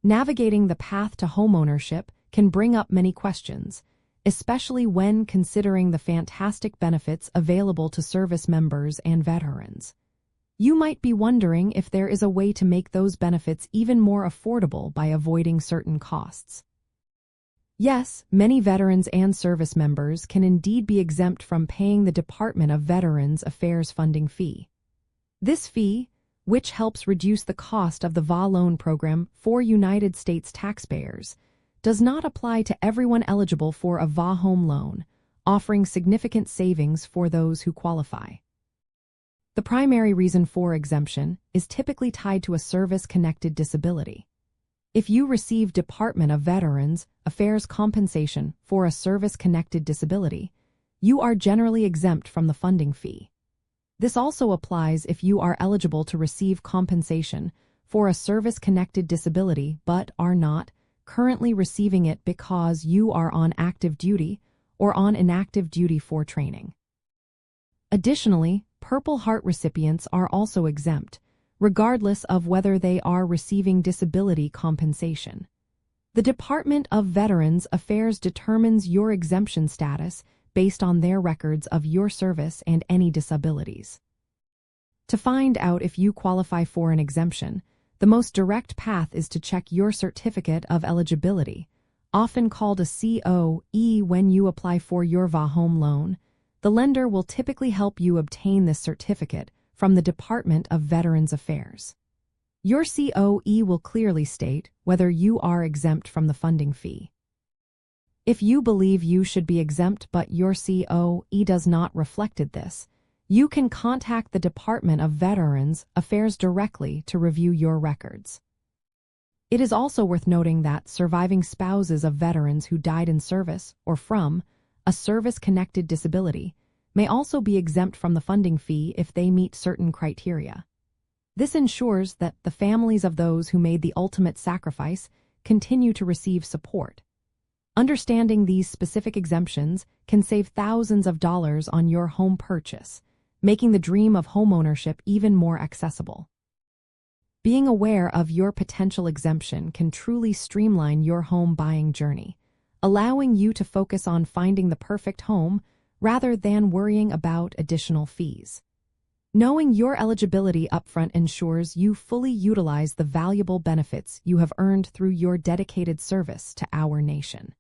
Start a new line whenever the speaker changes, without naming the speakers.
Navigating the path to homeownership can bring up many questions, especially when considering the fantastic benefits available to service members and veterans. You might be wondering if there is a way to make those benefits even more affordable by avoiding certain costs. Yes, many veterans and service members can indeed be exempt from paying the Department of Veterans Affairs funding fee. This fee, which helps reduce the cost of the VA loan program for United States taxpayers, does not apply to everyone eligible for a VA home loan, offering significant savings for those who qualify. The primary reason for exemption is typically tied to a service-connected disability. If you receive Department of Veterans Affairs compensation for a service-connected disability, you are generally exempt from the funding fee. This also applies if you are eligible to receive compensation for a service-connected disability but are not currently receiving it because you are on active duty or on inactive duty for training. Additionally, Purple Heart recipients are also exempt, regardless of whether they are receiving disability compensation. The Department of Veterans Affairs determines your exemption status based on their records of your service and any disabilities. To find out if you qualify for an exemption, the most direct path is to check your Certificate of Eligibility, often called a COE when you apply for your VA home loan. The lender will typically help you obtain this certificate from the Department of Veterans Affairs. Your COE will clearly state whether you are exempt from the funding fee. If you believe you should be exempt but your COE does not reflect this, you can contact the Department of Veterans Affairs directly to review your records. It is also worth noting that surviving spouses of veterans who died in service or from a service-connected disability may also be exempt from the funding fee if they meet certain criteria. This ensures that the families of those who made the ultimate sacrifice continue to receive support. Understanding these specific exemptions can save thousands of dollars on your home purchase, making the dream of homeownership even more accessible. Being aware of your potential exemption can truly streamline your home buying journey, allowing you to focus on finding the perfect home rather than worrying about additional fees. Knowing your eligibility upfront ensures you fully utilize the valuable benefits you have earned through your dedicated service to our nation.